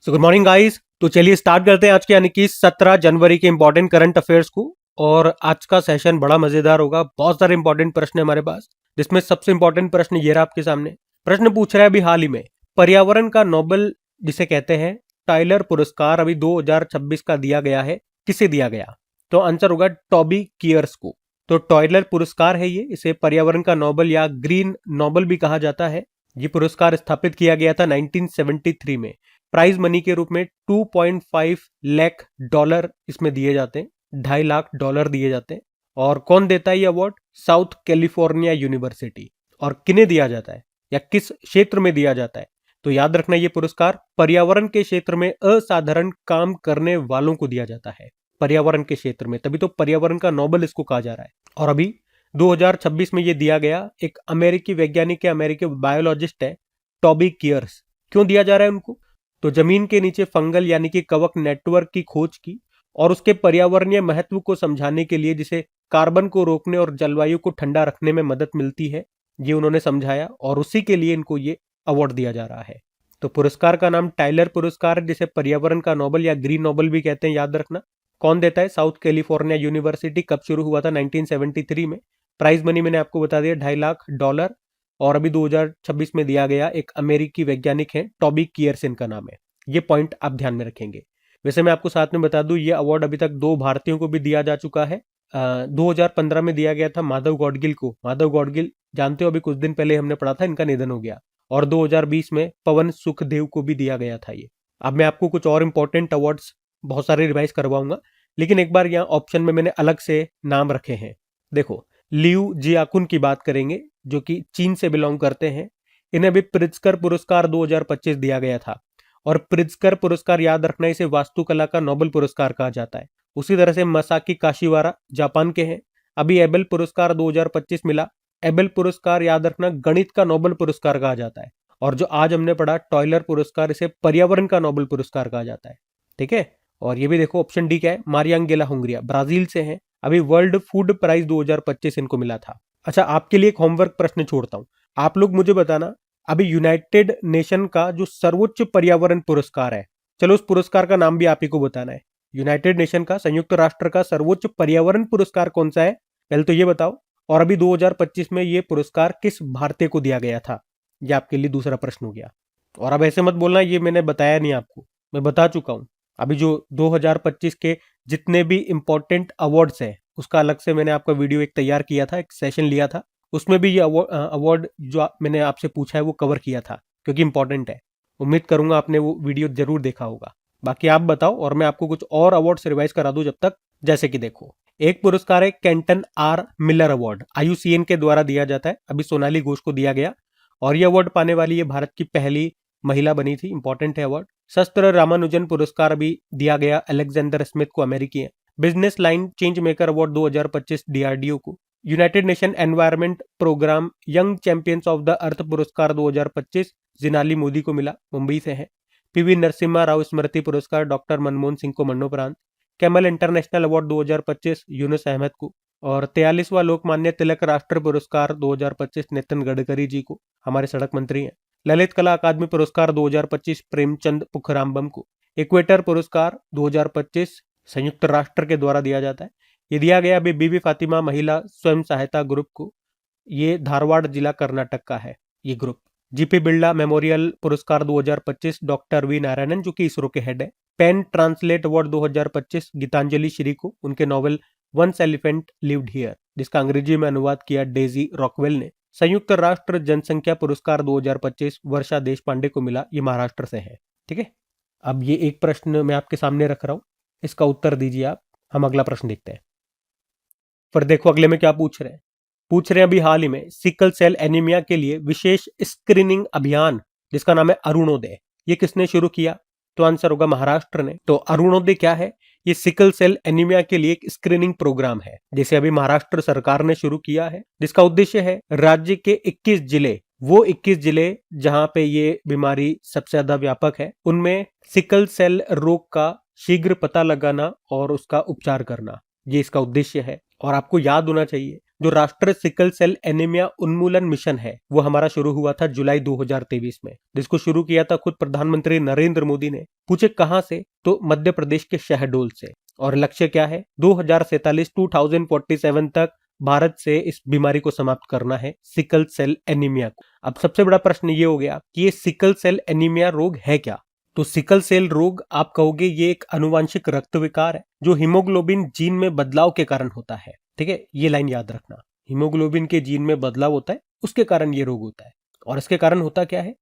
So good morning guys. तो चलिए start करते हैं आज के यानी कि 17 जनवरी के इंपॉर्टेंट करंट अफेयर्स को। और आज का सेशन बड़ा मजेदार होगा। बहुत सारे इंपॉर्टेंट प्रश्न है हमारे पास, जिसमें सबसे इंपॉर्टेंट प्रश्न ये रहा आपके सामने। प्रश्न पूछ रहा है अभी हाल ही में पर्यावरण का नोबेल जिसे कहते हैं टाइलर पुरस्कार अभी 2026 का दिया गया है। किसे दिया गया? तो आंसर होगा टॉबी कियर्स को। तो टाइलर पुरस्कार है ये, इसे पर्यावरण का नोबेल या ग्रीन नोबेल भी कहा जाता है। ये पुरस्कार स्थापित किया गया था 1973 में। प्राइज मनी के रूप में 2.5 लाख डॉलर इसमें दिए जाते हैं, $2.5 लाख दिए जाते हैं। और कौन देता है ये अवार्ड? South California university. और किन्हें दिया जाता है या किस क्षेत्र में दिया जाता है? तो याद रखना, ये पुरस्कार पर्यावरण के क्षेत्र में असाधारण काम करने वालों को दिया जाता है। पर्यावरण के क्षेत्र में, तभी तो पर्यावरण का नोबेल इसको कहा जा रहा है। और अभी 2026 में ये दिया गया एक अमेरिकी वैज्ञानिक है, अमेरिकी बायोलॉजिस्ट है, टॉबी कियर्स। क्यों दिया जा रहा है उनको? तो जमीन के नीचे फंगल यानी कि कवक नेटवर्क की खोज की और उसके पर्यावरणीय महत्व को समझाने के लिए, जिसे कार्बन को रोकने और जलवायु को ठंडा रखने में मदद मिलती है, ये उन्होंने समझाया और उसी के लिए इनको ये अवार्ड दिया जा रहा है। तो पुरस्कार का नाम टाइलर पुरस्कार है, जिसे पर्यावरण का नोबेल या ग्रीन नोबेल भी कहते हैं, याद रखना। कौन देता है? South California university. कब शुरू हुआ था? 1973 में। प्राइज मनी मैंने आपको बता दिया $2.5 लाख। और अभी 2026 में दिया गया एक अमेरिकी वैज्ञानिक है, टॉबी कियर्स इनका नाम है। ये पॉइंट आप ध्यान में रखेंगे। वैसे मैं आपको साथ में बता दूं, ये अवार्ड अभी तक 2 भारतीयों को भी दिया जा चुका है। 2015 में दिया गया था माधव गौडगिल को। माधव गौडगिल जानते हो, अभी कुछ दिन पहले हमने पढ़ा था इनका निधन हो गया। और 2020 में पवन सुखदेव को भी दिया गया था ये। अब मैं आपको कुछ और इंपॉर्टेंट अवार्ड्स बहुत सारे रिवाइज करवाऊंगा, लेकिन एक बार यहाँ ऑप्शन में मैंने अलग से नाम रखे हैं। देखो, लियू जियाकुन की बात करेंगे, जो कि चीन से बिलोंग करते हैं। इन्हें भी प्रित्जकर पुरस्कार 2025 दिया गया था। और प्रित्जकर पुरस्कार याद रखना, इसे वास्तुकला का नोबेल पुरस्कार कहा जाता है। उसी तरह से मसाकी काशिवारा जापान के हैं। अभी एबेल पुरस्कार 2025 मिला। एबेल पुरस्कार याद रखना गणित का नोबेल पुरस्कार कहा जाता है। और जो आज हमने पढ़ा टॉयलर पुरस्कार, इसे पर्यावरण का नोबेल पुरस्कार कहा जाता है। ठीक है। और ये भी देखो ऑप्शन डी क्या है, मारियांगेला हुंगरिया, ब्राजील से हैं। अभी वर्ल्ड फूड प्राइज 2025 इनको मिला था। अच्छा, आपके लिए एक होमवर्क प्रश्न छोड़ता हूं। आप लोग मुझे बताना, अभी यूनाइटेड नेशन का जो सर्वोच्च पर्यावरण पुरस्कार है, चलो उस पुरस्कार का नाम भी आप ही को बताना है। यूनाइटेड नेशन का, संयुक्त राष्ट्र का सर्वोच्च पर्यावरण पुरस्कार कौन सा है, पहले तो ये बताओ। और अभी 2025 में ये पुरस्कार किस भारतीय को दिया गया था? ये आपके लिए दूसरा प्रश्न हो गया। और अब ऐसे मत बोलना ये मैंने बताया नहीं आपको, मैं बता चुका हूं। अभी जो 2025 के जितने भी इंपॉर्टेंट अवार्ड्स हैं, उसका अलग से मैंने आपका वीडियो एक तैयार किया था, एक सेशन लिया था। उसमें भी ये अवार्ड जो मैंने आपसे पूछा है वो कवर किया था, क्योंकि इंपॉर्टेंट है। उम्मीद करूंगा आपने वो वीडियो जरूर देखा होगा। बाकी आप बताओ और मैं आपको कुछ और अवार्ड्स रिवाइज करा दूं जब तक। जैसे कि देखो, एक पुरस्कार है केंटन आर मिलर अवार्ड, IUCN के द्वारा दिया जाता है। अभी सोनाली घोष को दिया गया और ये अवार्ड पाने वाली ये भारत की पहली महिला बनी थी। इंपॉर्टेंट है अवार्ड। शस्त्र रामानुजन पुरस्कार अभी दिया गया अलेक्जेंडर स्मिथ को, अमेरिकी है। Business line change maker award 2025 DRDO को। United Nation Environment Programme Young Champions of the Earth पुरस्कार 2025 जिनाली मोदी को मिला, मुंबई से है। PV नरसिम्हा राव स्मृति पुरस्कार डॉक्टर मनमोहन सिंह को, मरणोपरांत। Camel International Award 2025 Yunus Ahmed को। और 43वां लोकमान्य तिलक राष्ट्र पुरस्कार 2025 नितिन गडकरी जी को, हमारे सड़क मंत्री हैं। ललित कला अकादमी पुरस्कार 2025 प्रेमचंद पुखरामबम को। इक्वेटर पुरस्कार 2025 संयुक्त राष्ट्र के द्वारा दिया जाता है। ये दिया गया अभी बीबी फातिमा महिला स्वयं सहायता ग्रुप को। ये धारवाड़ जिला कर्नाटक का है ये ग्रुप। GP बिरला मेमोरियल पुरस्कार 2025 डॉक्टर वी नारायणन, जो कि इसरो के हेड है। PEN Translate Award 2025 Geetanjali Shree को, उनके novel once elephant lived here, जिसका अंग्रेजी में अनुवाद किया डेजी रॉकवेल ने। संयुक्त राष्ट्र जनसंख्या पुरस्कार 2025 वर्षा देश पांडे को मिला, ये महाराष्ट्र से है। ठीक है। अब ये एक प्रश्न मैं आपके सामने रख रहा हूं, इसका उत्तर दीजिए आप। हम अगला प्रश्न देखते हैं। पर देखो अगले में क्या पूछ रहे हैं। पूछ रहे हैं अभी हाल ही में सिकल सेल एनीमिया के लिए विशेष स्क्रीनिंग अभियान, जिसका नाम है अरुणोदय, ये किसने शुरू किया? तो आंसर होगा महाराष्ट्र ने। तो अरुणोदय क्या है? ये सिकल सेल एनीमिया के लिए एक स्क्रीनिंग प्रोग्राम है, जिसे अभी महाराष्ट्र सरकार ने शुरू किया है, जिसका उद्देश्य है राज्य के 21 जिले, वो 21 जिले जहां पे ये बीमारी सबसे ज्यादा व्यापक है, उनमें सिकल सेल रोग का शीघ्र पता लगाना और उसका उपचार करना, ये इसका उद्देश्य है। और आपको याद होना चाहिए, जो राष्ट्रीय सिकल सेल एनीमिया उन्मूलन मिशन है वो हमारा शुरू हुआ था जुलाई 2023 में, जिसको शुरू किया था खुद प्रधानमंत्री नरेंद्र मोदी ने। पूछे कहां से, तो मध्य प्रदेश के शहडोल से। और लक्ष्य क्या है, 2047 तक भारत से इस बीमारी को समाप्त करना है, सिकल सेल एनीमिया को। अब सबसे बड़ा प्रश्न ये हो गया कि ये सिकल सेल एनीमिया रोग है क्या। तो सिकल सेल रोग आप कहोगे ये एक आनुवांशिक रक्त विकार है जो हीमोग्लोबिन जीन में बदलाव के कारण होता है। ठीक है, ये लाइन याद रखना, हीमोग्लोबिन के जीन में बदलाव होता है उसके कारण ये रोग होता है। और इसके कारण होता क्या है,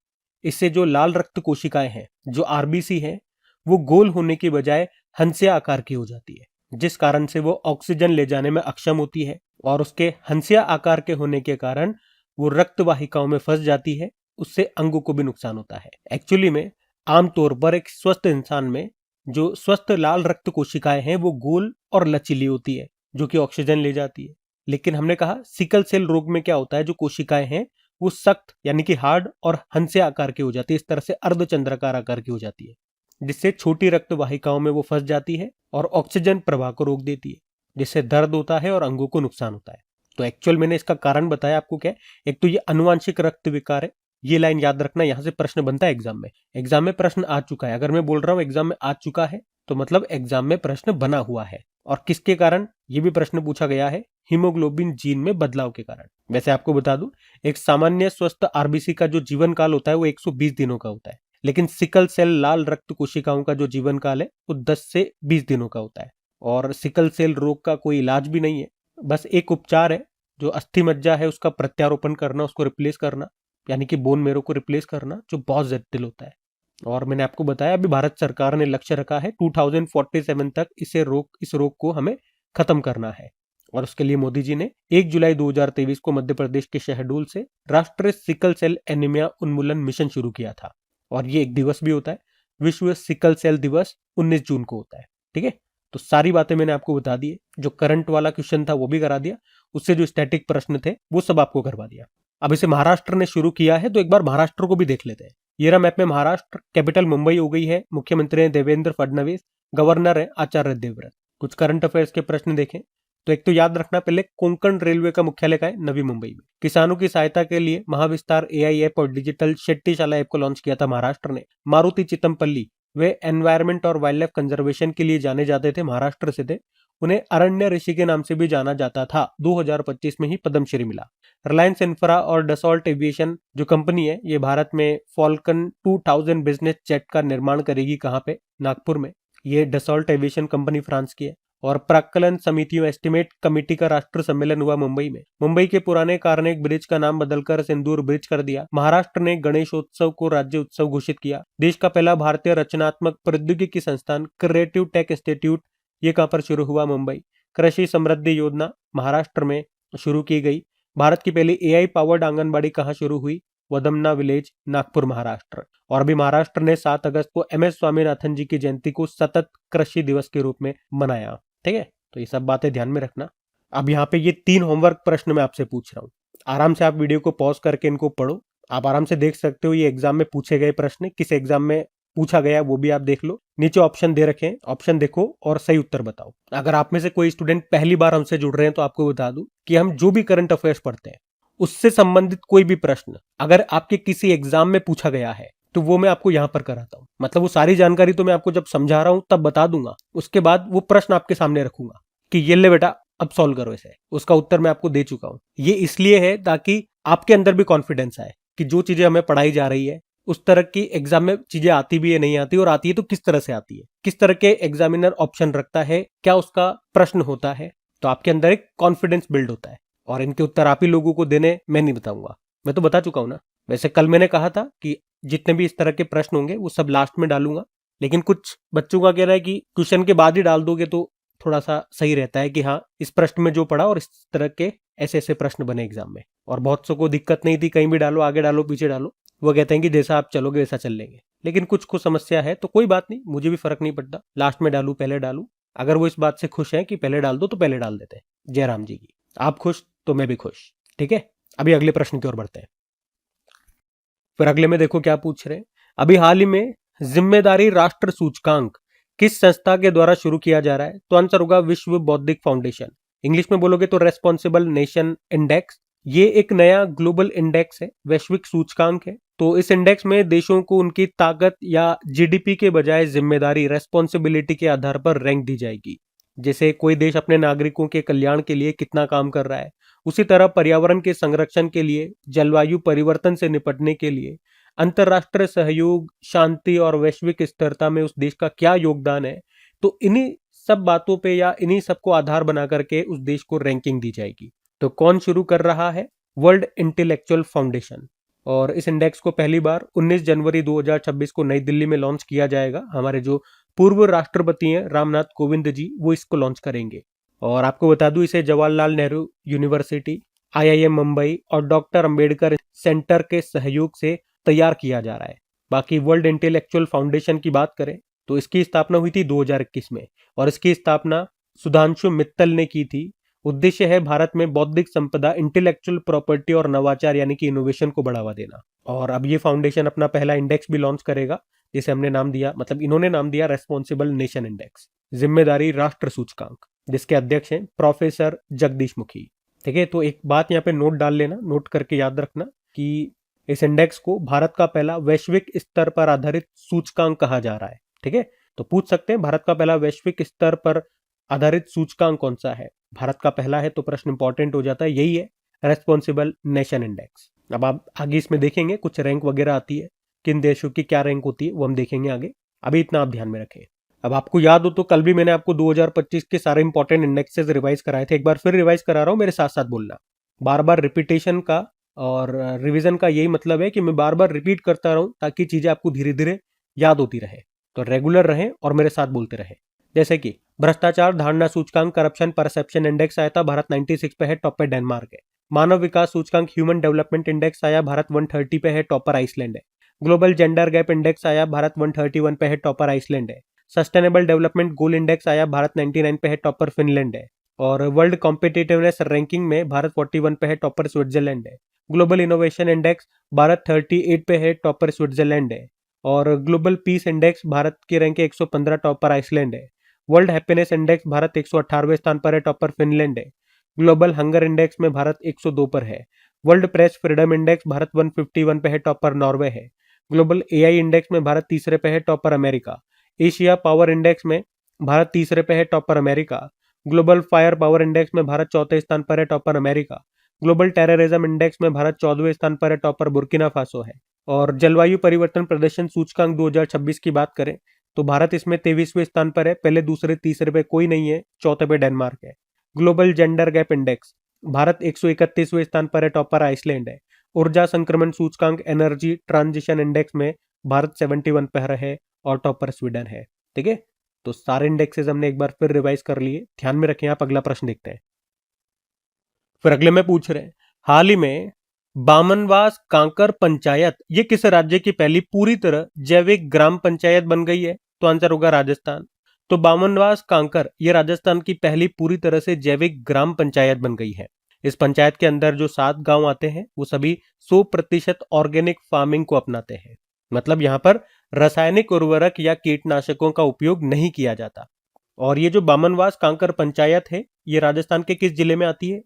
इससे जो लाल रक्त कोशिकाएं हैं, जो आरबीसी है, वो गोल होने की बजाय हंसिया आकार की हो जाती है, जिस कारण से वो ऑक्सीजन ले जाने में अक्षम होती है। और उसके हंसिया आकार के होने के कारण वो रक्त वाहिकाओं में फंस जाती है, उससे अंगों को भी नुकसान होता है। एक्चुअली में आमतौर पर एक स्वस्थ इंसान में जो स्वस्थ लाल रक्त कोशिकाएं हैं वो गोल और लचीली होती है, जो कि ऑक्सीजन ले जाती है। लेकिन हमने कहा सिकल सेल रोग में क्या होता है, जो कोशिकाएं हैं वो सख्त यानी कि हार्ड और हंसिया आकार की हो जाती है, इस तरह से अर्धचंद्राकार आकार की हो जाती है, जिससे छोटी रक्त वाहिकाओं में वो फंस जाती है और ऑक्सीजन प्रवाह को रोक देती है, जिससे दर्द होता है और अंगों को नुकसान होता है। तो एक्चुअल मैंने इसका कारण बताया आपको क्या है, एक तो ये अनुवांशिक रक्त विकार है, ये लाइन याद रखना, यहां से प्रश्न बनता है एग्जाम में। एग्जाम में प्रश्न आ चुका है, अगर मैं बोल रहा हूं एग्जाम में आ चुका है तो मतलब एग्जाम में प्रश्न बना हुआ है। और किसके कारण, ये भी प्रश्न पूछा गया है, हीमोग्लोबिन जीन में बदलाव के कारण। वैसे आपको बता दूं, एक सामान्य स्वस्थ आरबीसी का जो जीवन काल होता है वो 120 दिनों का होता है, लेकिन सिकल सेल लाल रक्त कोशिकाओं का जो जीवन काल है वो 10 से 20 दिनों का होता है। और सिकल सेल रोग का कोई इलाज भी नहीं है, बस एक उपचार है, जो अस्थि मज्जा है उसका प्रत्यारोपण करना, उसको रिप्लेस करना, यानी कि बोन मेरो को रिप्लेस करना, जो बहुत जटिल होता है। और मैंने आपको बताया अभी भारत सरकार ने लक्ष्य रखा है 2047 तक इस रोग को हमें खत्म करना है। और उसके लिए मोदी जी ने 1 जुलाई 2023 को मध्य प्रदेश के शहडोल से राष्ट्रीय सिकल सेल एनीमिया उन्मूलन मिशन शुरू किया था। और ये एक दिवस भी होता है, विश्व सिकल सेल दिवस 19 जून को होता है। ठीक है, तो सारी बातें मैंने आपको बता दी है, जो करंट वाला क्वेश्चन था वो भी करा दिया, उससे जो स्टैटिक प्रश्न थे वो सब आपको करवा दिया। अब इसे महाराष्ट्र ने शुरू किया है तो एक बार महाराष्ट्र को भी देख लेते हैं। ये रहा मैप में महाराष्ट्र, कैपिटल मुंबई हो गई है, मुख्यमंत्री हैं देवेंद्र फडणवीस, गवर्नर है आचार्य देवव्रत। कुछ करंट अफेयर्स के प्रश्न देखें तो एक तो याद रखना, पहले कोंकण रेलवे का मुख्यालय का है नवी मुंबई में। किसानों की सहायता के लिए महाविस्तार एआई ऐप और डिजिटल शेट्टीशाला ऐप को लॉन्च किया था महाराष्ट्र ने। मारुति चितमपल्ली, वे एनवायरमेंट और वाइल्ड लाइफ कंजर्वेशन के लिए जाने जाते थे, महाराष्ट्र से थे, उन्हें अरण्य ऋषि के नाम से भी जाना जाता था। 2025 में ही पद्मश्री मिला। रिलायंस इंफ्रा और डसॉल्ट एविएशन जो कंपनी है, ये भारत में फॉल्कन 2000 बिजनेस जेट का निर्माण करेगी। कहाँ पे, नागपुर में। ये डसॉल्ट एविएशन कंपनी फ्रांस की है। और प्राक्कलन समितियों एस्टिमेट कमेटी का राष्ट्र सम्मेलन हुआ मुंबई में। मुंबई के पुराने कार्नेग ब्रिज का नाम बदलकर सिंदूर ब्रिज कर दिया। महाराष्ट्र ने गणेशोत्सव को राज्य उत्सव घोषित किया। देश का पहला भारतीय रचनात्मक प्रौद्योगिकी संस्थान क्रिएटिव टेक इंस्टीट्यूट, ये कहां पर शुरू हुआ, मुंबई। कृषि समृद्धि योजना महाराष्ट्र में शुरू की गई। भारत की पहली एआई पावर्ड आंगनबाड़ी कहां शुरू हुई, वदमना विलेज, नागपुर, महाराष्ट्र। और अभी महाराष्ट्र ने 7 अगस्त को एमएस स्वामीनाथन जी की जयंती को सतत कृषि दिवस के रूप में मनाया। ठीक है, तो ये सब बातें ध्यान में रखना। अब यहाँ पे ये 3 होमवर्क प्रश्न मैं आपसे पूछ रहा हूँ, आराम से आप वीडियो को पॉज करके इनको पढ़ो। आप आराम से देख सकते हो ये एग्जाम में पूछे गए प्रश्न, किस एग्जाम में पूछा गया वो भी आप देख लो। नीचे ऑप्शन दे रखे हैं, ऑप्शन देखो और सही उत्तर बताओ। अगर आप में से कोई स्टूडेंट पहली बार हमसे जुड़ रहे हैं तो आपको बता दूं कि हम जो भी करंट अफेयर्स पढ़ते हैं उससे संबंधित कोई भी प्रश्न अगर आपके किसी एग्जाम में पूछा गया है तो वो मैं आपको यहां पर कराता हूं। मतलब वो सारी जानकारी तो मैं आपको जब समझा रहा हूं तब बता दूंगा, उसके बाद वो प्रश्न आपके सामने रखूंगा कि ये ले बेटा अब सॉल्व करो इसे। उसका उत्तर मैं आपको दे चुका हूं। ये इसलिए है ताकि आपके अंदर भी कॉन्फिडेंस आए कि जो चीजें हमें पढ़ाई जा रही है उस तरह की एग्जाम में चीजें आती भी है, नहीं आती, और आती है तो किस तरह से आती है, किस तरह के एग्जामिनर ऑप्शन रखता है, क्या उसका प्रश्न होता है। तो आपके अंदर एक कॉन्फिडेंस बिल्ड होता है। और इनके उत्तर आप ही लोगों को देने, मैं नहीं बताऊंगा, मैं तो बता चुका हूं ना। वैसे कल मैंने कहा था कि जितने भी इस तरह के प्रश्न होंगे वो सब लास्ट में डालूंगा, लेकिन कुछ बच्चों का कहना है कि क्वेश्चन के बाद ही डाल दोगे तो थोड़ा सा सही रहता है कि हाँ इस प्रश्न में जो पढ़ा और इस तरह के ऐसे ऐसे प्रश्न बने एग्जाम में। और बहुत सौ को दिक्कत नहीं थी, कहीं भी डालो, आगे डालो, पीछे डालो, वो कहते हैं कि जैसा आप चलोगे वैसा चल लेंगे। लेकिन कुछ को समस्या है तो कोई बात नहीं, मुझे भी फर्क नहीं पड़ता, लास्ट में डालू पहले डालू। अगर वो इस बात से खुश है कि पहले डाल दो तो पहले डाल देते हैं। जय राम जी की। आप खुश तो मैं भी खुश। ठीक है, अभी अगले प्रश्न की ओर बढ़ते हैं। फिर अगले में देखो क्या पूछ रहे हैं। अभी हाल ही में जिम्मेदारी राष्ट्र सूचकांक किस संस्था के द्वारा शुरू किया जा रहा है, तो आंसर होगा विश्व बौद्धिक फाउंडेशन। इंग्लिश में बोलोगे तो रेस्पॉन्सिबल नेशन इंडेक्स। ये एक नया ग्लोबल इंडेक्स है, वैश्विक सूचकांक है। तो इस इंडेक्स में देशों को उनकी ताकत या जीडीपी के बजाय जिम्मेदारी, रेस्पॉन्सिबिलिटी के आधार पर रैंक दी जाएगी। जैसे कोई देश अपने नागरिकों के कल्याण के लिए कितना काम कर रहा है, उसी तरह पर्यावरण के संरक्षण के लिए, जलवायु परिवर्तन से निपटने के लिए, अंतर्राष्ट्रीय सहयोग, शांति और वैश्विक स्थिरता में उस देश का क्या योगदान है, तो इन्हीं सब बातों पे या इन्हीं सबको आधार बना करके उस देश को रैंकिंग दी जाएगी। तो कौन शुरू कर रहा है? World intellectual foundation. और इस इंडेक्स को पहली बार 19 जनवरी 2026 को नई दिल्ली में लॉन्च किया जाएगा। हमारे जो पूर्व राष्ट्रपति हैं रामनाथ कोविंद जी, वो इसको लॉन्च करेंगे। और आपको बता दूं, इसे जवाहरलाल नेहरू यूनिवर्सिटी, आईआईएम मुंबई और डॉक्टर अंबेडकर सेंटर के सहयोग से तैयार किया जा रहा है। बाकी वर्ल्ड इंटेलेक्चुअल फाउंडेशन की बात करें तो इसकी स्थापना हुई थी 2021 में, और इसकी स्थापना सुधांशु मित्तल ने की थी। उद्देश्य है भारत में बौद्धिक संपदा, इंटेलेक्चुअल प्रॉपर्टी और नवाचार यानी कि इनोवेशन को बढ़ावा देना। और अब ये फाउंडेशन अपना पहला इंडेक्स भी लॉन्च करेगा, जिसे हमने नाम दिया, मतलब इन्होंने नाम दिया रेस्पॉन्सिबल नेशन इंडेक्स, जिम्मेदारी राष्ट्र सूचकांक, जिसके अध्यक्ष हैं प्रोफेसर जगदीश मुखी। ठीक है, तो एक बात यहाँ पे नोट डाल लेना, नोट करके याद रखना कि इस इंडेक्स को भारत का पहला वैश्विक स्तर पर आधारित सूचकांक कहा जा रहा है। ठीक है, तो पूछ सकते हैं भारत का पहला वैश्विक स्तर पर आधारित सूचकांक कौन सा है? भारत का पहला है तो प्रश्न इंपॉर्टेंट हो जाता है, यही है रेस्पॉन्सिबल नेशन इंडेक्स। अब आप आगे इसमें देखेंगे कुछ रैंक वगैरह आती है, किन देशों की क्या रैंक होती है वो हम देखेंगे आगे। अभी इतना आप ध्यान में रखें। अब आपको याद हो तो कल भी मैंने आपको 2025 के सारे इंपॉर्टेंट इंडेक्सेस रिवाइज कराए थे, एक बार फिर रिवाइज करा रहा हूं, मेरे साथ साथ बोलना। बार बार रिपीटेशन का और रिवीजन का यही मतलब है कि मैं बार बार रिपीट करता रहूं ताकि चीजें आपको धीरे धीरे याद होती रहे। तो रेगुलर रहें और मेरे साथ बोलते रहें। जैसे कि भ्रष्टाचार धारणा सूचकांक, करप्शन परसेप्शन इंडेक्स आया था, भारत 96 पे है, टॉप पे डेनमार्क है। मानव विकास सूचकांक ह्यूमन डेवलपमेंट इंडेक्स आया, भारत 130 पे है, टॉपर आइसलैंड है। ग्लोबल जेंडर गैप इंडेक्स आया, भारत 131 पे है, टॉपर आइसलैंड है। सस्टेनेबल डेवलपमेंट गोल इंडेक्स आया, भारत 99 पे है, टॉपर फिनलैंड है। और वर्ल्ड कॉम्पिटिटिवनेस रैंकिंग में भारत 41 पे है, टॉपर स्विट्जरलैंड है। ग्लोबल इनोवेशन इंडेक्स भारत 38 पे है, टॉपर स्विट्जरलैंड है। और ग्लोबल पीस इंडेक्स भारत की रैंक 115, टॉपर आइसलैंड है। वर्ल्ड हैप्पीनेस इंडेक्स भारत 118वें स्थान पर है, टॉपर फिनलैंड है। ग्लोबल हंगर इंडेक्स में भारत 102 पर है। World press freedom index Bharat 151 पे है, टॉपर नॉर्वे है। ग्लोबल एआई इंडेक्स में भारत तीसरे पे है, topper America. Asia power index में भारत तीसरे पे है, topper America. Global fire power index में भारत चौथे स्थान पर है, topper America. Global terrorism index में भारत 14वें स्थान पर है, टॉपर बुर्किना फासो है। और जलवायु परिवर्तन प्रदर्शन सूचकांक 2026 की बात करें तो भारत इसमें 23वें स्थान पर है, पहले दूसरे तीसरे पे कोई नहीं है, चौथे पे डेनमार्क है। Global gender gap index Bharat 131वें स्थान पर है, टॉपर आइसलैंड है। ऊर्जा संक्रमण सूचकांक एनर्जी ट्रांजिशन इंडेक्स में भारत 71 पर है और टॉपर स्वीडन है। ठीक है, तो सारे इंडेक्सेस हमने एक बार फिर रिवाइज कर लिए, ध्यान में रखें। आप अगला प्रश्न देखते हैं। फिर अगले में पूछ रहे हैं, हाल ही में बामनवास कांकर पंचायत ये किस राज्य की पहली पूरी तरह जैविक ग्राम पंचायत बन गई है? तो आंसर होगा राजस्थान। तो बामनवास कांकर ये राजस्थान की पहली पूरी तरह से जैविक ग्राम पंचायत बन गई है। इस पंचायत के अंदर जो 7 गांव आते हैं वो सभी 100% ऑर्गेनिक फार्मिंग को अपनाते हैं। मतलब यहाँ पर रासायनिक उर्वरक या कीटनाशकों का उपयोग नहीं किया जाता। और ये जो बामनवास कांकर पंचायत है ये राजस्थान के किस जिले में आती है?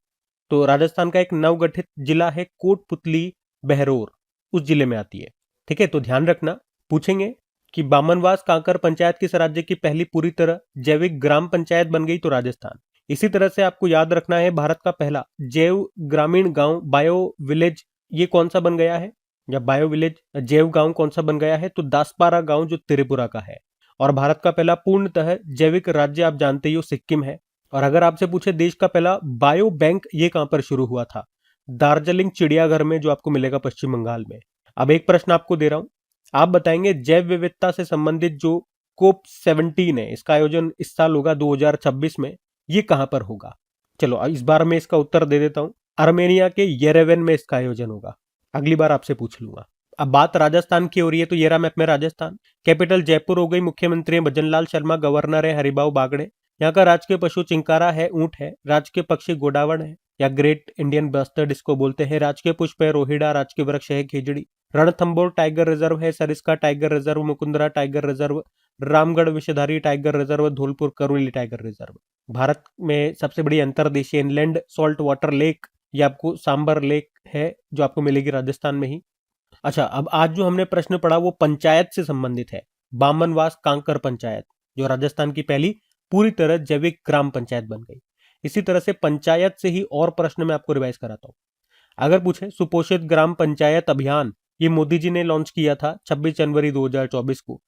तो राजस्थान का एक नवगठित जिला है कोटपुतली बहरोर, उस जिले में आती है। ठीक है, तो ध्यान रखना, पूछेंगे कि बामनवास कांकर पंचायत किस राज्य की पहली पूरी तरह जैविक ग्राम पंचायत बन गई? तो राजस्थान। इसी तरह से आपको याद रखना है भारत का पहला जैव ग्रामीण गांव बायो विलेज ये कौन सा बन गया है, या बायो विलेज जैव गांव कौन सा बन गया है? तो दासपारा गांव जो त्रिपुरा का है। और भारत का पहला पूर्णतः जैविक राज्य आप जानते ही हो सिक्किम है। और अगर आपसे पूछे देश का पहला बायो बैंक ये कहां पर शुरू हुआ था? दार्जिलिंग चिड़ियाघर में, जो आपको मिलेगा पश्चिम बंगाल में। अब एक प्रश्न आपको दे रहा हूं, आप बताएंगे जैव विविधता से संबंधित जो कोप 17 है इसका आयोजन इस साल होगा 2026 में, ये कहां पर होगा? चलो इस बार मैं इसका उत्तर दे देता हूं, आर्मेनिया के येरेवन में इसका आयोजन होगा। अगली बार आपसे पूछ लूंगा। अब बात राजस्थान की हो रही है तो ये रहा मैप में राजस्थान। कैपिटल जयपुर हो गई, मुख्यमंत्री भजनलाल शर्मा, गवर्नर है हरिभाऊ बागड़े। यहाँ का राजकीय पशु चिंकारा है, ऊंट है। राजकीय पक्षी गोडावण है या ग्रेट इंडियन बस्टर्ड इसको बोलते हैं। राजकीय पुष्प है रोहिड़ा, राजकीय वृक्ष है खेजड़ी। रणथंबोर टाइगर रिजर्व है, Sariska tiger reserve, Mukundra tiger reserve, Ramgarh Vishdhari tiger reserve, Dholpur Karauli tiger reserve. Bharat में सबसे बड़ी अंतर्देशीय इनलैंड सॉल्ट वाटर लेक ये आपको सांबर लेक है, जो आपको मिलेगी राजस्थान में ही। अच्छा, अब आज जो हमने प्रश्न पढ़ा वो पंचायत से संबंधित है। बामनवास कांकर पंचायत, जो राजस्थान की पहली पूरी तरह जैविक ग्राम पंचायत बन गई। इसी तरह से पंचायत से ही और प्रश्न मैं आपको रिवाइज कराता हूँ। अगर पूछे सुपोषित ग्राम पंचायत अभियान, ये मोदी जी ने लॉन्च किया था 26 जनवरी 2024 को,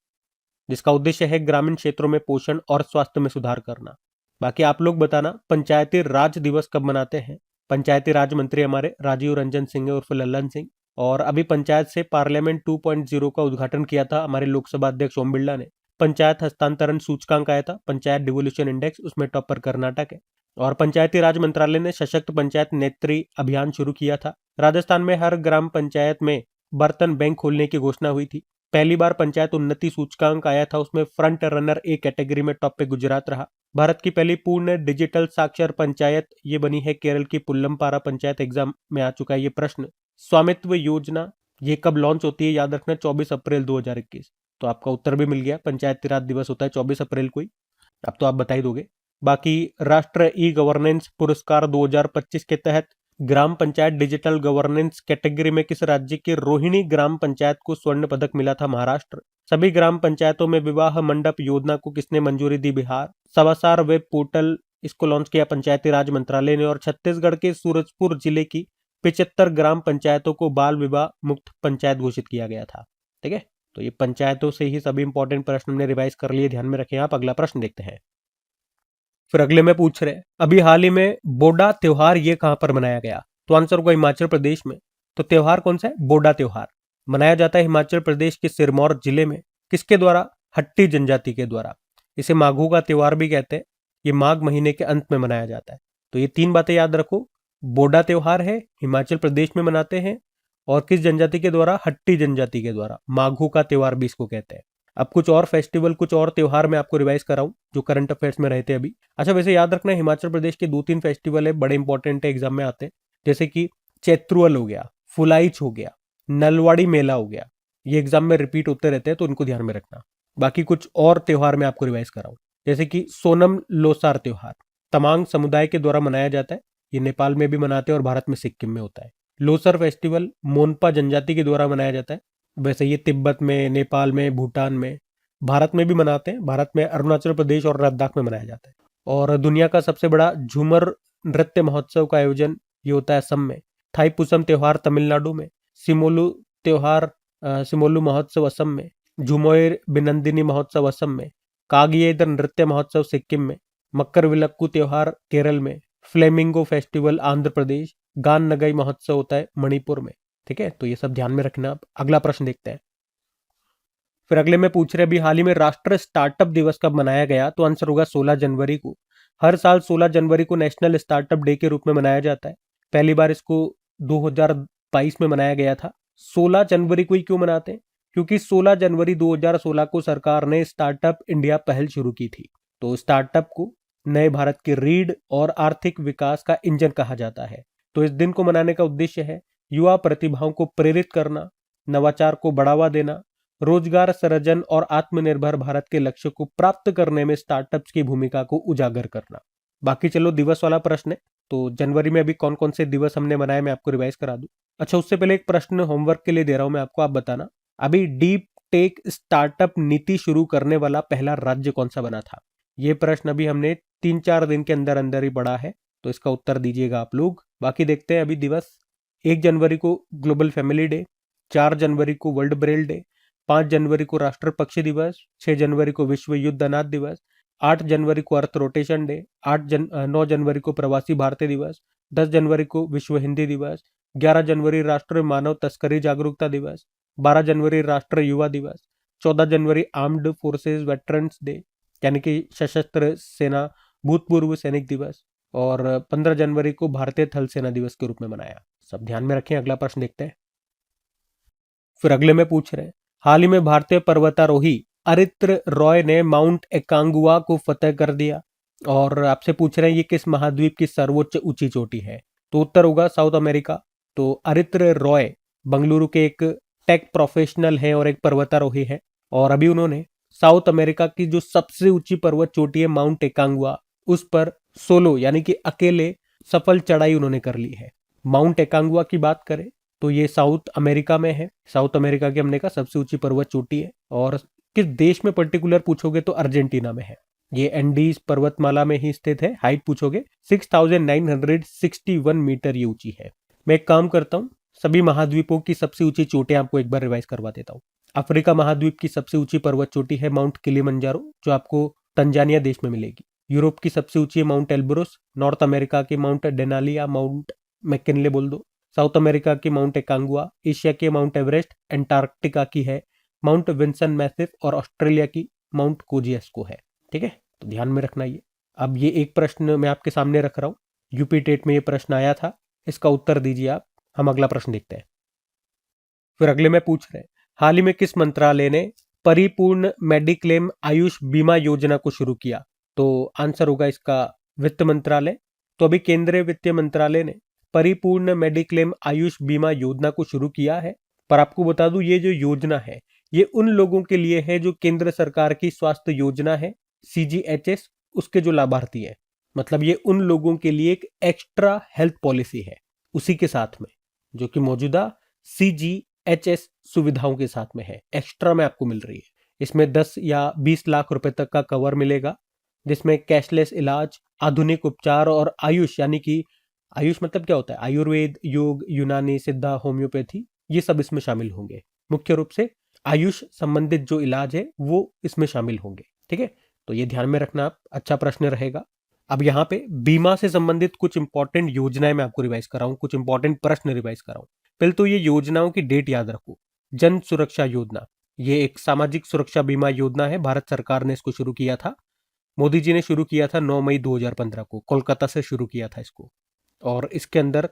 जिसका उद्देश्य है ग्रामीण क्षेत्रों में पोषण और स्वास्थ्य में सुधार करना। बाकी आप लोग बताना पंचायती राज दिवस कब मनाते हैं। पंचायती राज मंत्री हमारे राजीव रंजन सिंह उर्फ लल्लन सिंह, और अभी पंचायत से पार्लियामेंट 2.0 का उद्घाटन किया था हमारे लोकसभा अध्यक्ष ओम बिरला ने। पंचायत हस्तांतरण सूचकांक आया था, पंचायत डिवोल्यूशन इंडेक्स, उसमें टॉपर कर्नाटक है। और पंचायती राज मंत्रालय ने सशक्त पंचायत नेत्री अभियान शुरू किया था। राजस्थान में हर ग्राम पंचायत में बर्तन बैंक खोलने की घोषणा हुई थी। पहली बार पंचायत उन्नति सूचकांक आया था, उसमें फ्रंट रनर ए कैटेगरी में टॉप पे गुजरात रहा। भारत की पहली पूर्ण डिजिटल साक्षर पंचायत ये बनी है केरल की पुल्लमपारा पंचायत। एग्जाम में आ चुका है ये प्रश्न। स्वामित्व योजना ये कब लॉन्च होती है, याद रखना 24 अप्रैल 2021। तो आपका उत्तर भी मिल गया, पंचायती राज दिवस होता है 24 अप्रैल को ही। अब तो आप बता ही दोगे। बाकी राष्ट्र ई गवर्नेंस पुरस्कार 2025 के तहत ग्राम पंचायत डिजिटल गवर्नेंस कैटेगरी में किस राज्य की रोहिणी ग्राम पंचायत को स्वर्ण पदक मिला था, महाराष्ट्र। सभी ग्राम पंचायतों में विवाह मंडप योजना को किसने मंजूरी दी, बिहार। सवासार वेब पोर्टल इसको लॉन्च किया पंचायती राज मंत्रालय ने। और छत्तीसगढ़ के सूरजपुर जिले की 75 ग्राम पंचायतों को बाल विवाह मुक्त पंचायत घोषित किया गया था। ठीक है, तो ये पंचायतों से ही सभी इंपॉर्टेंट प्रश्न हमने रिवाइज कर लिए, ध्यान में रखें आप। अगला प्रश्न देखते हैं। फिर अगले में पूछ रहे अभी हाल ही में बोडा त्योहार ये कहां पर मनाया गया, तो आंसर होगा हिमाचल प्रदेश में। तो त्योहार कौन सा है, बोडा त्योहार मनाया जाता है हिमाचल प्रदेश के सिरमौर जिले में। किसके द्वारा, हट्टी जनजाति के द्वारा। इसे माघू का त्योहार भी कहते हैं। ये माघ महीने के अंत में मनाया जाता है। तो ये तीन बातें याद रखो, बोडा त्योहार है, हिमाचल प्रदेश में मनाते हैं, और किस जनजाति के द्वारा, हट्टी जनजाति के द्वारा। माघू का त्योहार भी इसको कहते हैं। अब कुछ और फेस्टिवल, कुछ और त्योहार मैं आपको रिवाइज कराऊं जो करंट अफेयर्स में रहते अभी। अच्छा, वैसे याद रखना हिमाचल प्रदेश के 2-3 फेस्टिवल है, बड़े इंपॉर्टेंट है, एग्जाम में आते हैं। जैसे कि चैत्रुअल हो गया, फुलाइच हो गया, नलवाड़ी मेला हो गया। ये एग्जाम में रिपीट होते रहते हैं, तो इनको ध्यान में रखना। बाकी कुछ और त्योहार मैं आपको रिवाइज कराऊं, जैसे कि सोनम लोसार त्योहार तमांग समुदाय के द्वारा मनाया जाता है। ये नेपाल में भी मनाते हैं और भारत में सिक्किम में होता है। लोसर फेस्टिवल मोनपा जनजाति के द्वारा मनाया जाता है। वैसे ये तिब्बत में, नेपाल में, भूटान में, भारत में भी मनाते हैं। भारत में अरुणाचल प्रदेश और लद्दाख में मनाया जाता है। और दुनिया का सबसे बड़ा झूमर नृत्य महोत्सव का आयोजन ये होता है असम में। थाईपुसम त्योहार तमिलनाडु में। सिमोलू त्योहार सिमोलू महोत्सव असम में। झुमोयर बिनंदिनी महोत्सव असम में। कागियेदर नृत्य महोत्सव सिक्किम में। मकर विलक्कू त्योहार केरल में। Flamingo festival Andhra Pradesh. गान नगई महोत्सव होता है मणिपुर में। ठीक है, तो ये सब ध्यान में रखना। आप अगला प्रश्न देखते हैं। फिर अगले में पूछ रहे अभी हाल ही में राष्ट्रीय स्टार्टअप दिवस कब मनाया गया, तो आंसर होगा 16 जनवरी को। हर साल 16 जनवरी को नेशनल स्टार्टअप डे के रूप में मनाया जाता है। पहली बार इसको 2022 में मनाया गया था। 16 जनवरी को ही क्यों मनाते हैं, क्योंकि 16 जनवरी 2016 को सरकार ने स्टार्टअप इंडिया पहल शुरू की थी। तो स्टार्टअप को नए भारत की रीढ़ और आर्थिक विकास का इंजन कहा जाता है। तो इस दिन को मनाने का उद्देश्य है युवा प्रतिभाओं को प्रेरित करना, नवाचार को बढ़ावा देना, रोजगार सृजन और आत्मनिर्भर भारत के लक्ष्य को प्राप्त करने में स्टार्टअप्स की भूमिका को उजागर करना। बाकी चलो दिवस वाला प्रश्न है, तो जनवरी में अभी कौन कौन से दिवस हमने मनाए मैं आपको रिवाइज करा दूं। अच्छा, उससे पहले एक प्रश्न होमवर्क के लिए दे रहा हूं मैं आपको, आप बताना अभी डीप टेक स्टार्टअप नीति शुरू करने वाला पहला राज्य कौन सा बना था। ये प्रश्न अभी हमने 3-4 दिन के अंदर अंदर ही पढ़ा है, तो इसका उत्तर दीजिएगा आप लोग। बाकी देखते हैं अभी दिवस। 1 जनवरी को ग्लोबल फैमिली डे, 4 जनवरी को वर्ल्ड ब्रेल डे, 5 जनवरी को राष्ट्र पक्षी दिवस, 6 जनवरी को विश्व युद्ध अनाथ दिवस, 8 जनवरी को अर्थ रोटेशन डे, 9 जनवरी को प्रवासी भारतीय दिवस, 10 जनवरी को विश्व हिंदी दिवस, 11 जनवरी राष्ट्रीय मानव तस्करी जागरूकता दिवस, 12 जनवरी राष्ट्रीय युवा दिवस, 14 जनवरी आर्म्ड फोर्सेज वेटरन्स डे यानी कि सशस्त्र सेना भूतपूर्व सैनिक दिवस, और 15 जनवरी को भारतीय थल सेना दिवस के रूप में मनाया। सब ध्यान में रखें। अगला प्रश्न देखते हैं। फिर अगले में पूछ रहे हैं हाल ही में भारतीय पर्वतारोही अरित्र रॉय ने माउंट एकांगुआ को फतेह कर दिया, और आपसे पूछ रहे हैं ये किस महाद्वीप की सर्वोच्च ऊंची चोटी है, तो उत्तर होगा साउथ अमेरिका। तो अरित्र रॉय बंगलुरु के एक टेक प्रोफेशनल है और एक पर्वतारोही है, और अभी उन्होंने साउथ अमेरिका की जो सबसे ऊंची पर्वत चोटी है माउंट एकांगुआ, उस पर सोलो यानी कि अकेले सफल चढ़ाई उन्होंने कर ली है। माउंट एकांगुआ की बात करें तो ये साउथ अमेरिका में है। साउथ अमेरिका की हमने कहा सबसे ऊंची पर्वत चोटी है। और किस देश में पर्टिकुलर पूछोगे तो अर्जेंटीना में है। ये एंडीज पर्वतमाला में ही स्थित है। हाइट पूछोगे 6961 मीटर ये ऊंची है। मैं एक काम करता हूँ, सभी महाद्वीपों की सबसे ऊंची चोटियां आपको एक बार रिवाइज करवा देता हूँ। अफ्रीका महाद्वीप की सबसे ऊंची पर्वत चोटी है माउंट किलिमंजारो, जो आपको तंजानिया देश में मिलेगी। यूरोप की सबसे ऊंची है माउंट एल्ब्रुस। नॉर्थ अमेरिका की माउंट डेनाली या माउंट मैकिनले बोल दो। साउथ अमेरिका की माउंट एकांगुआ। एशिया के माउंट एवरेस्ट। एंटार्क्टिका की है माउंट विंसन मैसिफ। और ऑस्ट्रेलिया की माउंट कोजिएस्को है। ठीक है, तो ध्यान में रखना ये। अब ये एक प्रश्न मैं आपके सामने रख रहा हूँ, यूपी टेट में ये प्रश्न आया था, इसका उत्तर दीजिए आप। हम अगला प्रश्न देखते हैं। फिर अगले में पूछ रहे हैं, हाल ही में किस मंत्रालय ने परिपूर्ण मेडिक्लेम आयुष बीमा योजना को शुरू किया? तो आंसर होगा इसका वित्त मंत्रालय। तो अभी केंद्रीय वित्त मंत्रालय ने परिपूर्ण मेडिक्लेम आयुष बीमा योजना को शुरू किया है। पर आपको बता दूं, ये जो योजना है ये उन लोगों के लिए है जो केंद्र सरकार की स्वास्थ्य योजना है CGHS, उसके जो लाभार्थी है। मतलब ये उन लोगों के लिए एक एक्स्ट्रा हेल्थ पॉलिसी है उसी के साथ में, जो कि मौजूदा CGHS सुविधाओं के साथ में है, एक्स्ट्रा में आपको मिल रही है। इसमें 10 या 20 लाख रुपए तक का कवर मिलेगा, जिसमें कैशलेस इलाज, आधुनिक उपचार और आयुष, यानी कि आयुष मतलब क्या होता है, आयुर्वेद, योग, यूनानी, सिद्धा, होम्योपैथी, ये सब इसमें शामिल होंगे। मुख्य रूप से आयुष संबंधित जो इलाज है वो इसमें शामिल होंगे। ठीक है, तो ये ध्यान में रखना आप, अच्छा प्रश्न रहेगा। अब यहाँ पे बीमा से संबंधित कुछ इंपॉर्टेंट योजनाएं मैं आपको रिवाइज कर रहा हूँ, कुछ इंपॉर्टेंट प्रश्न रिवाइज कर रहा हूँ। पहले तो ये योजनाओं की डेट याद रखो। जन सुरक्षा योजना, ये एक सामाजिक सुरक्षा बीमा योजना है, भारत सरकार ने इसको शुरू किया था। मोदी जी ने शुरू किया था 9 मई 2015 को, कोलकाता से शुरू किया था इसको। और इसके अंदर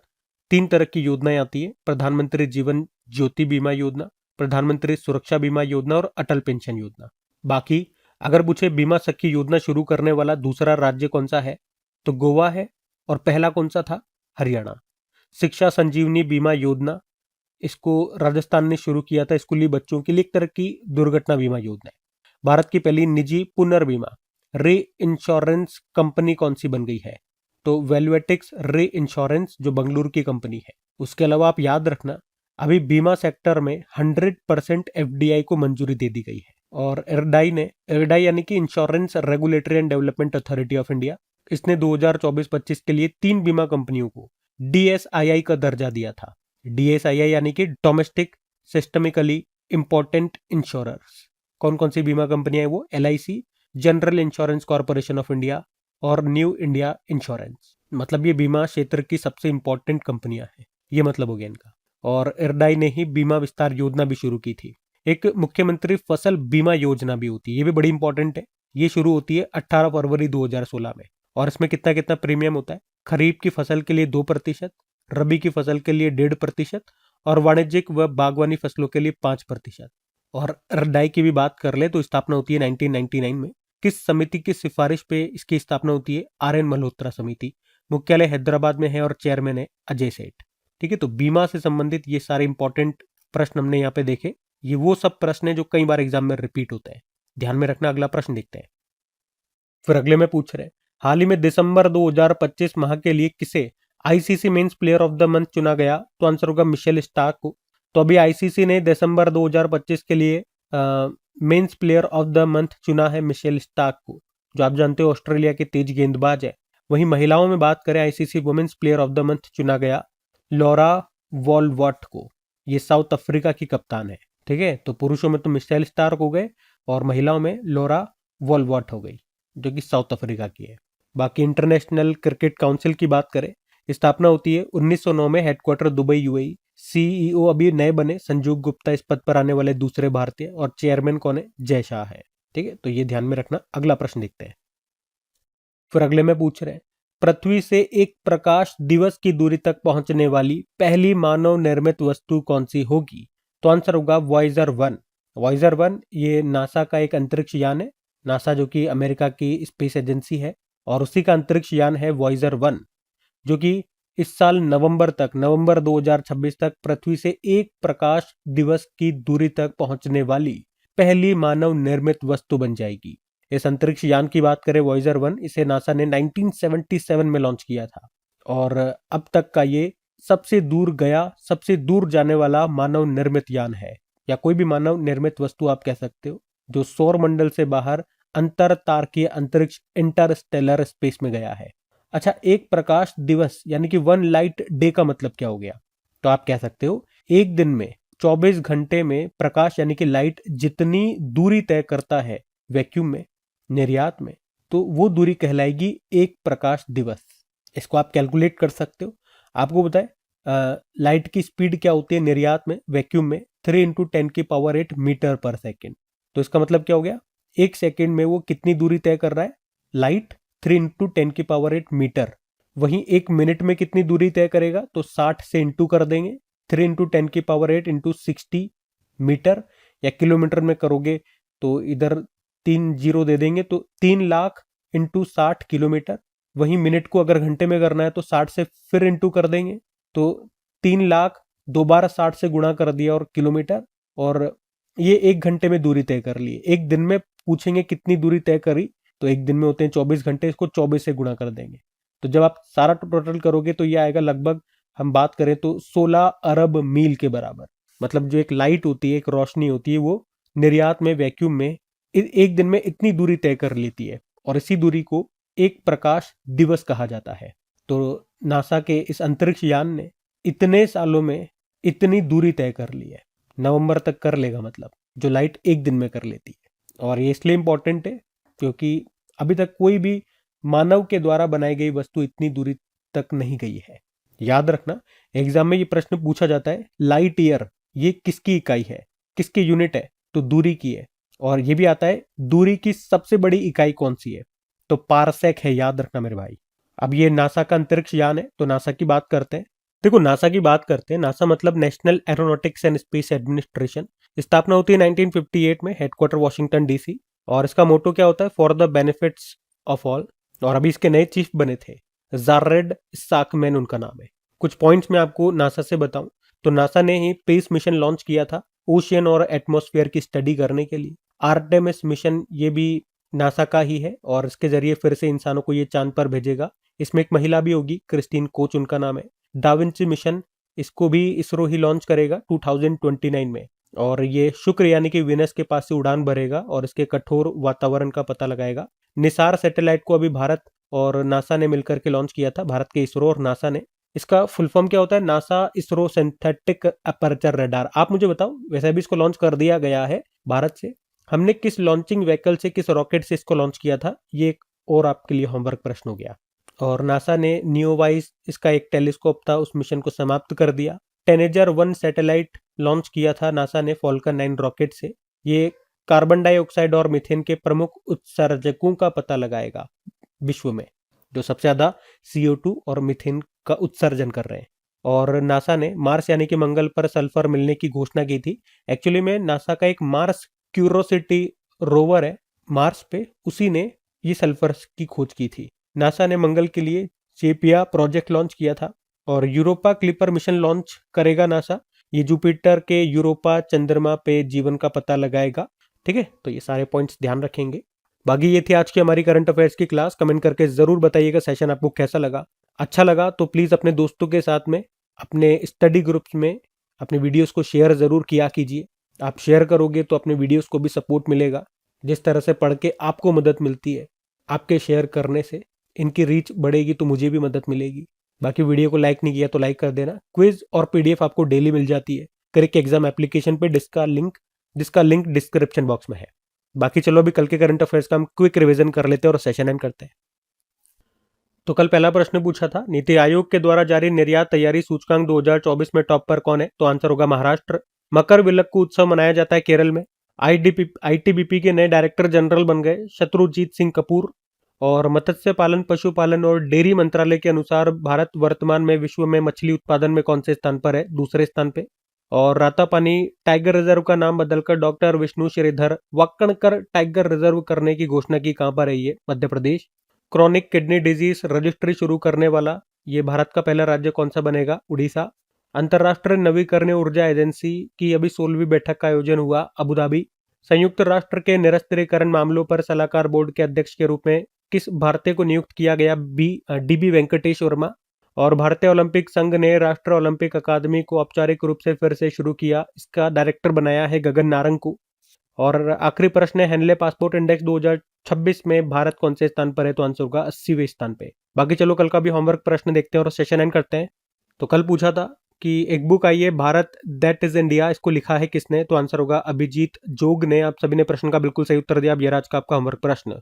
3 तरह की योजनाएं आती है, प्रधानमंत्री जीवन ज्योति बीमा योजना, प्रधानमंत्री सुरक्षा बीमा योजना और अटल पेंशन योजना। बाकी अगर पूछे बीमा सखी योजना शुरू करने वाला दूसरा राज्य कौन सा है, तो गोवा है। और पहला कौन सा था? हरियाणा। शिक्षा संजीवनी बीमा योजना, इसको राजस्थान ने शुरू किया था स्कूली बच्चों के लिए, एक तरह की दुर्घटना बीमा योजना है। भारत की पहली निजी पुनर्बीमा रे इंश्योरेंस कंपनी कौन सी बन गई है? तो वेल्वेटिक्स रे इंश्योरेंस, जो बंगलुरु की कंपनी है। उसके अलावा आप याद रखना, अभी बीमा सेक्टर में 100% FDI को मंजूरी दे दी गई है। और इरडाई यानी कि insurance regulatory and development authority of India, इसने 2024-25 के लिए 3 बीमा कंपनियों को DSII का दर्जा दिया था। DSII यानी कि डोमेस्टिक सिस्टमिकली इंपॉर्टेंट इंश्योरर्स। कौन कौन सी बीमा कंपनियां हैं वो? LIC, general insurance corporation of India और न्यू इंडिया इंश्योरेंस। मतलब ये बीमा क्षेत्र की सबसे इंपॉर्टेंट कंपनियां हैं, ये मतलब हो गया इनका। और इरडाई ने ही बीमा विस्तार योजना भी शुरू की थी। एक मुख्यमंत्री फसल बीमा योजना भी होती है, ये भी बड़ी इंपॉर्टेंट है। ये शुरू होती है 18 फरवरी 2016 में। और इसमें कितना कितना प्रीमियम होता है? खरीफ की फसल के लिए 2%, रबी की फसल के लिए 1.5% और वाणिज्यिक व बागवानी फसलों के लिए 5%। और इरडाई की भी बात कर ले तो स्थापना होती है 1999 में। किस समिति की सिफारिश पे इसकी स्थापना होती है? RN मल्होत्रा समिति। मुख्यालय हैदराबाद में है और चेयरमैन है अजय सेठ। ठीक है, तो बीमा से संबंधित ये सारे इंपॉर्टेंट प्रश्न हमने यहाँ पे देखे। ये वो सब प्रश्न है जो कई बार एग्जाम में रिपीट होते हैं, ध्यान में रखना। अगला प्रश्न देखते हैं। फिर अगले में पूछ रहे हैं, हाल ही में दिसंबर 2025 माह के लिए किसे ICC men's player of the month चुना गया? तो आंसर होगा मिशेल स्टार्क को। तो अभी ICC ने दिसंबर 2025 के लिए men's player of the month चुना है मिशेल स्टार्क को, जो आप जानते हो ऑस्ट्रेलिया के तेज गेंदबाज है। वहीं महिलाओं में बात करें, ICC women's player of the month चुना गया लॉरा वॉलवॉट को। ये साउथ अफ्रीका की कप्तान है। ठीक है, तो पुरुषों में तो मिशेल स्टार्क हो गए और महिलाओं में लॉरा वॉलवॉट हो गई, जो कि साउथ अफ्रीका की है। बाकी इंटरनेशनल क्रिकेट काउंसिल की बात करें, स्थापना होती है 1909 में, हेडक्वार्टर दुबई UAE। CEO अभी नए बने संजू गुप्ता इस पद पर आने वाले दूसरे भारतीय, और चेयरमैन कौन है? जय शाह है। ठीक है, तो ये ध्यान में रखना। अगला प्रश्न देखते हैं। फिर अगले में पूछ रहे हैं, पृथ्वी से एक प्रकाश दिवस की दूरी तक पहुंचने वाली पहली मानव निर्मित वस्तु कौन सी होगी? तो आंसर होगा वॉयजर 1। वॉयजर 1 ये नासा का एक अंतरिक्ष यान है। नासा जो कि अमेरिका की स्पेस एजेंसी है, और उसी का अंतरिक्ष यान है वॉयजर 1, जो कि इस साल नवंबर 2026 तक पृथ्वी से एक प्रकाश दिवस की दूरी तक पहुंचने वाली पहली मानव निर्मित वस्तु बन जाएगी। इस अंतरिक्ष यान की बात करें वॉयेजर 1, इसे नासा ने 1977 में लॉन्च किया था और अब तक का ये सबसे दूर गया, सबसे दूर जाने वाला मानव निर्मित यान है, या कोई भी मानव निर्मित वस्तु आप कह सकते हो, जो सौर मंडल से बाहर अंतर तारकीय अंतरिक्ष इंटरस्टेलर स्पेस में गया है। अच्छा, एक प्रकाश दिवस यानी कि 1 लाइट डे का मतलब क्या हो गया? तो आप कह सकते हो एक दिन में 24 घंटे में प्रकाश यानी कि लाइट जितनी दूरी तय करता है वैक्यूम में, निर्यात में, तो वो दूरी कहलाएगी एक प्रकाश दिवस। इसको आप कैलकुलेट कर सकते हो। आपको बताए लाइट की स्पीड क्या होती है निर्यात में, वैक्यूम में, 3 इंटू 10⁸ मीटर पर सेकेंड। तो इसका मतलब क्या हो गया, एक सेकेंड में वो कितनी दूरी तय कर रहा है लाइट, 3 इंटू 10⁸ मीटर। वहीं एक मिनट में कितनी दूरी तय करेगा, तो 60 से इंटू कर देंगे, 3 इंटू 10⁸ इंटू 60 मीटर, या किलोमीटर में करोगे तो इधर 3 जीरो दे देंगे, तो 3 लाख इंटू 60 किलोमीटर। वहीं मिनट को अगर घंटे में करना है तो 60 से फिर इंटू कर देंगे, तो 3 लाख दोबारा 60 से गुणा कर दिया और किलोमीटर, और ये एक घंटे में दूरी तय कर ली। एक दिन में पूछेंगे कितनी दूरी तय करी, तो एक दिन में होते हैं 24 घंटे, इसको 24 से गुणा कर देंगे। तो जब आप सारा टोटल करोगे तो ये आएगा लगभग, हम बात करें तो 16 अरब मील के बराबर। मतलब जो एक लाइट होती है, एक रोशनी होती है, वो निर्यात में, वैक्यूम में एक दिन में इतनी दूरी तय कर लेती है, और इसी दूरी को एक प्रकाश दिवस कहा जाता है। तो नासा के इस अंतरिक्ष यान ने इतने सालों में इतनी दूरी तय कर ली है, नवंबर तक कर लेगा, मतलब जो लाइट एक दिन में कर लेती है। और ये इसलिए इंपॉर्टेंट है क्योंकि अभी तक कोई भी मानव के द्वारा बनाई गई वस्तु इतनी दूरी तक नहीं गई है। याद रखना, एग्जाम में ये प्रश्न पूछा जाता है, लाइट ईयर ये किसकी इकाई है, किसकी यूनिट है, तो दूरी की है। और ये भी आता है दूरी की सबसे बड़ी इकाई कौन सी है, तो पारसेक है, याद रखना मेरे भाई। अब ये नासा का अंतरिक्ष यान है, तो नासा की बात करते हैं। देखो, नासा की बात करते हैं, नासा मतलब national aeronautics and space administration. स्थापना होती है 1958 में, हेडक्वार्टर वॉशिंगटन डीसी, और इसका मोटो क्या होता है, for the benefits of all. और अभी इसके नए चीफ बने थे, जारेड साकमैन उनका नाम है। कुछ पॉइंट्स मैं आपको नासा से बताऊं तो नासा ने ही स्पेस मिशन लॉन्च किया था ओशियन और एटमॉस्फेयर की स्टडी करने के लिए। आर्टेमिस मिशन ये भी नासा का ही है, और इसके जरिए फिर से इंसानों को ये चांद पर भेजेगा। इसमें एक महिला भी होगी, क्रिस्टीन कोच उनका नाम है। डाविंची मिशन, इसको भी इसरो ही लॉन्च करेगा 2029 में, और ये शुक्र यानी कि विनस के पास से उड़ान भरेगा और इसके कठोर वातावरण का पता लगाएगा। निसार सैटेलाइट को अभी भारत और नासा ने मिलकर के लॉन्च किया था, भारत के इसरो और नासा ने। इसका फुल फॉर्म क्या होता है, NASA ISRO synthetic aperture radar. आप मुझे बताओ, वैसे भी इसको लॉन्च कर दिया गया है भारत से, हमने किस लॉन्चिंग व्हीकल से, किस रॉकेट से इसको लॉन्च किया था, ये एक और आपके लिए होमवर्क प्रश्न हो गया। और नासा ने नियोवाइस, इसका एक टेलीस्कोप था, उस मिशन को समाप्त कर दिया। टेनेजर 1 सैटेलाइट लॉन्च किया था नासा ने फॉल्कन 9 रॉकेट से। ये कार्बन डाइऑक्साइड और मीथेन के प्रमुख उत्सर्जकों का पता लगाएगा विश्व में, जो सबसे ज्यादा CO2 और मीथेन का उत्सर्जन कर रहे हैं। और नासा ने मार्स यानी कि मंगल पर सल्फर मिलने की घोषणा की थी। एक्चुअली में नासा का एक मार्स क्यूरोसिटी रोवर है मार्स पे, उसी ने ये सल्फर की खोज की थी। नासा ने मंगल के लिए चेपिया प्रोजेक्ट लॉन्च किया था, और यूरोपा क्लिपर मिशन लॉन्च करेगा नासा। ये जुपिटर के यूरोपा चंद्रमा पे जीवन का पता लगाएगा। ठीक है, तो ये सारे पॉइंट्स ध्यान रखेंगे। बाकी ये थी आज की हमारी करंट अफेयर्स की क्लास। कमेंट करके जरूर बताइएगा सेशन आपको कैसा लगा। अच्छा लगा तो प्लीज अपने दोस्तों के साथ में, अपने स्टडी ग्रुप्स में अपने वीडियोस को शेयर जरूर किया कीजिए। आप शेयर करोगे तो अपने वीडियोस को भी सपोर्ट मिलेगा। जिस तरह से पढ़ के आपको मदद मिलती है, आपके शेयर करने से इनकी रीच बढ़ेगी तो मुझे भी मदद मिलेगी। बाकी वीडियो को लाइक नहीं किया तो लाइक कर देना। क्विज और PDF आपको डेली मिल जाती है क्रिक एग्जाम एप्लीकेशन पे, जिसका लिंक डिस्क्रिप्शन बॉक्स में है। बाकी चलो अभी कल के करंट अफेयर्स का हम क्विक रिवीजन कर लेते हैं और सेशन एंड करते हैं। तो कल पहला प्रश्न पूछा था, नीति आयोग के द्वारा जारी निर्यात तैयारी सूचकांक 2024 में टॉप पर कौन है, तो आंसर होगा महाराष्ट्र। मकर विलक्कू उत्सव मनाया जाता है केरल में। ITBP के नए डायरेक्टर जनरल बन गए शत्रुजीत सिंह कपूर। और मत्स्य पालन, पशुपालन और डेयरी मंत्रालय के अनुसार भारत वर्तमान में विश्व में मछली उत्पादन में कौन से स्थान पर है, दूसरे स्थान पे। और रातापानी टाइगर रिजर्व का नाम बदलकर doctor Vishnu Shridhar Wakankar tiger reserve करने की घोषणा की कहां पर है, ये Madhya Pradesh. Chronic kidney disease registry शुरू करने वाला ये भारत का पहला राज्य कौन सा बनेगा, उड़ीसा। अंतर्राष्ट्रीय नवीकरणीय ऊर्जा एजेंसी की अभी 16वीं बैठक का आयोजन हुआ अबू धाबी। संयुक्त राष्ट्र के निरस्त्रीकरण मामलों पर सलाहकार बोर्ड के अध्यक्ष के रूप में किस भारतीय को नियुक्त किया गया? डीबी वेंकटेश वर्मा। और भारतीय ओलंपिक संघ ने राष्ट्रीय ओलंपिक अकादमी को औपचारिक रूप से फिर से शुरू किया, इसका डायरेक्टर बनाया है गगन नारंग को। और आखिरी प्रश्न है, हेनले पासपोर्ट इंडेक्स 2026 में भारत कौन से स्थान पर है? तो आंसर होगा 80वें स्थान पे। बाकी चलो कल का भी होमवर्क प्रश्न देखते हैं और सेशन एंड करते हैं। तो कल पूछा था कि एक बुक आई है भारत दैट इज इंडिया, इसको लिखा है किसने? तो आंसर होगा अभिजीत जोग ने। आप सभी ने प्रश्न का बिल्कुल सही उत्तर दिया। अब ये आज का आपका होमवर्क प्रश्न।